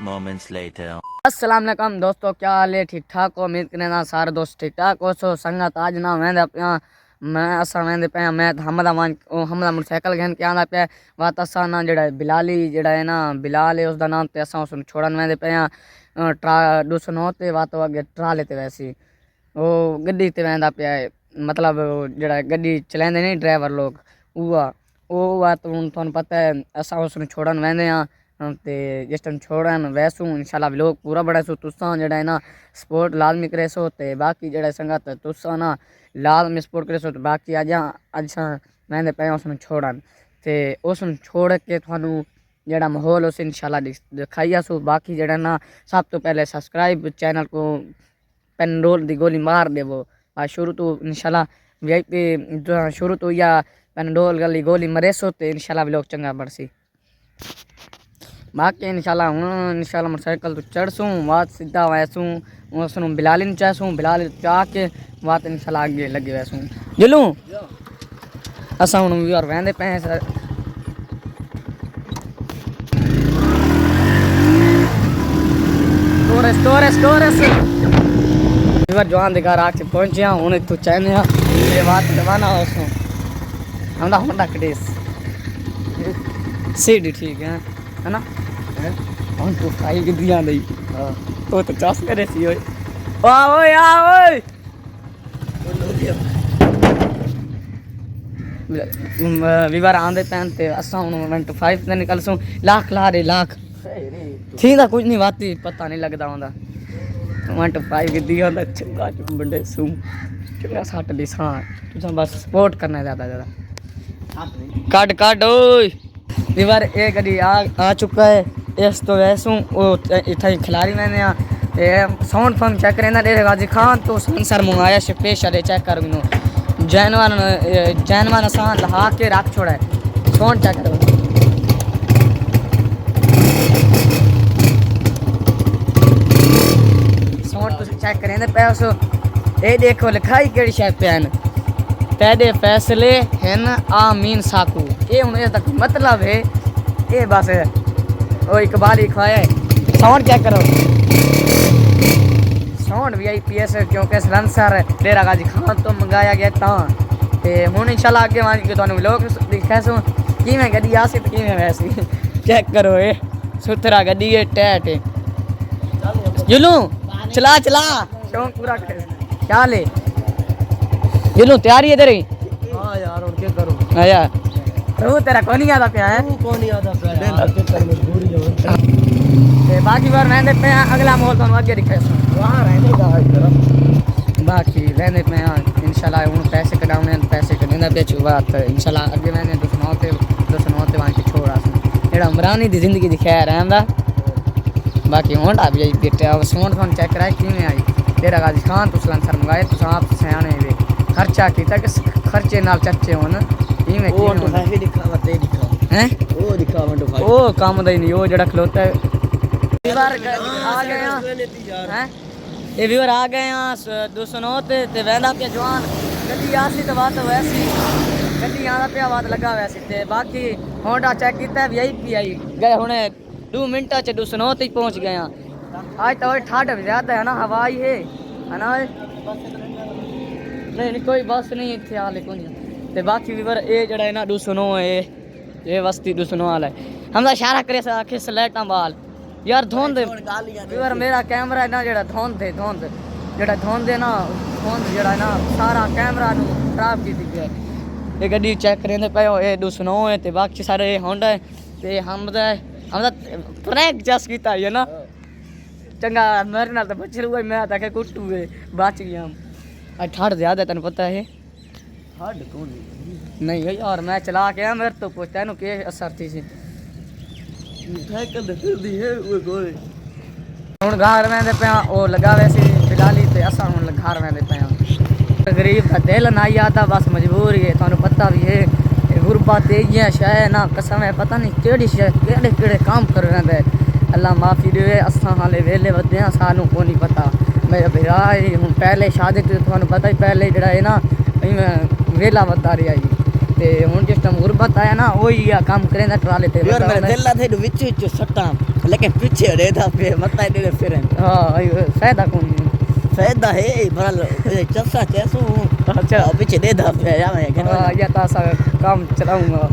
moments later. अस्सलाम वालेकुम दोस्तों, क्या हाल है? ठीक ठाक हो? उम्मीद करना सारे दोस्त ठीक ठाक हो। सो संगत आज ना वेंदे पिया मैं असा वेंदे पिया मैं हमदा मोटरसाइकिल घेन के आंदा पिया वात असा ना जड़ा बिलाली जड़ा है ना बिलाल है उसका नाम ते असा उसनु छोड़न वेंदे पिया ट्रा 209 ते वात अगे ट्राले ते वैसी वो गड्डी ते वेंदा पिया मतलब जड़ा गड्डी चलांदे नहीं ड्राइवर लोग उआ वो बात हुन थानू पता है असा उसनु छोड़न वेंदे आ ते जिस टाइम छोड़न वैसू इंशाल्लाह व्लॉग पूरा बड़ा सो तुसा जड़ा है ना सपोर्ट लाजमी करे सो ते बाकी जड़ा संगत तुसा ना लाजमी सपोर्ट करे सो ते बाकी अज मैंने पे उसनु छोड़न ते उसनु छोड़ के थानू जड़ा माहौल उस इंशाल्लाह दिखाइया सो बाकी जड़ा ना सब तो पहले सब्सक्राइब चैनल को पेन रोल दी गोली मार देवो आ शुरू तो इंशाल्लाह वीआईपी शुरू तो या पेन रोल गली गोली मरे सो ते इंशाल्लाह व्लॉग चंगा बढ़सी बाकी इंशाल्लाह हूँ इंशाल्लाह मोटरसाइकिल तो चढ़सूँ बात सीधा वैसूँ उसनू बिलाली ने चाहसूँ बिलाली चाह के बात इंशाल्लाह आगे लगे वैसूँ जुलूँ असा हूँ भी और वहदे पे सर टूरिस्ट टूरिस्ट टूरिस्ट जवान दिखा आके पहुँचे हूँ तू चाहने ये बात दबाना उसको हमारा होंडा कटेस सीडी ठीक है ना 125 गिद्दियां दई तो चस करे सी ओए ओए विवार आंदे पैन ते असा हुन 125 ते निकलसूं लाख ला रे लाख थींदा कुछ नहीं वाती पता नहीं लगदा हुंदा 125 गिद्दियां दा चंगा बंडे सू चंगा सट दी सा तुसा बस सपोर्ट करना ज्यादा काट ओए विवार ए गड्डी आ चुका है इस तो वैसूँ वो इतना खिलाड़ी मैंने साउंड फंक चेक करें डेरे गाजी खान तो सेंसर मंगाया स्पेशल चेक कर जैनवान आसान लहा के रख छोड़ा है साउंड चेक करो साउंड तो चेक करें पे उस ये देखो लिखाई केड़ी शायद पैन तेरे फैसले हैं आमीन साकू ये हूँ तक मतलब है ये बस वो इकबाल ही खुआया है साउंड चेक करो साउंड VIPS क्योंकि सलेंसर डेरा गाजी खान तो मंगाया गया था हूँ इंशाल्लाह आगे मान के तुम लोग दिखा सो कि मैं गड्डी आसी तो कि वैसी चेक करो ये सुथरा गड्डी है टैट जुलू चला शौक पूरा कर क्या ले जुलू तैयारी है तेरी हाँ यार और क्या करूँ यार तो तेरा कौन याद पिया है बाकी बार रहने पे अगला माहौल तो आगे दिखा वहाँ रहने का बाकी रहने पे इंशाल्लाह उन पैसे कटाने पैसे कटने बेचू बात इंशाल्लाह आगे मैंने दुसनौते वहाँ की छोड़ा जेड़ा उमरानी दी जिंदगी दी खैर है बाकी होंडा भी आई बेटे अब सोन फोन चेक कराए किमें आई तेरा गाजी खान तो सलेंसर मंगाए तो आप सियाने वे खर्चा किया कि खर्चे नाल चच्चे होन इवें वो तो है दिखा मत दिखा हैं वो दिखा मत ओ काम दा ही नहीं वो जड़ा खलोता है व्यूअर आ गए हैं ये व्यूअर आ गए हैं 209 ते वेंदा पे जवान गड्डी आसी तो बात वैसी गड्डी आंदा पे बात लगा वैसी ते बाकी होंडा चेक कीता VIP आई गए हुने 2 मिनट च 209 तक पहुंच गए आज तो ठंड ज्यादा है ना हवा ही है ना नहीं कोई बस नहीं इतने हाल को बाकी व्यूअर ये जड़ा है ना 209 है ये वस्ती 209 वाला है हम इशारा करे आखे स्लेटा बाल यार धोंद व्यूअर मेरा कैमरा ना जड़ा धोंद जड़ा ना धोंद जड़ा ना सारा कैमरा नु खराब की दिखे ये गड्डी चेक करेंदे पे ये 209 है ते बाकी सारे होंडा है ते हमदा प्रैंक जस कीता है ना चंगा मेरे नाल तो बच हुआ मैं ताके कुट्टू बच गया हम ठंड ज्यादा तेन पता है ठंड कौन नहीं है यार मैं चला के आया मेरे तो पूछता है के असर थी सी साइकिल फिर दी है वो गोरे हुन घर में दे पे ओ लगा वैसे बिलाली ते असा हुन घर में दे पे गरीब का दिल ना आता बस मजबूरी है थानू पता भी है गुरबत ये शय ना कसम है पता नहीं केड़ी शय केड़े काम कर रहे अल्लाह माफ़ी दे असा हाले वेले वदे सानू को नहीं पता मेरे भाई हूँ पहले शादी तो थानू पता ही पहले जड़ा है ना वेला वदा रहा जी ते हुन जिस टाइम गुरबत आया ना वही या काम करेंदा ट्राले ते यार मेरे दिल ला थे विच विच सट्टा लेकिन पीछे रेदा पे मता दे फिर हां फायदा कौन फायदा है भरल चसा चसू अच्छा पीछे दे दा पे या मैं या ता सा काम चलाऊंगा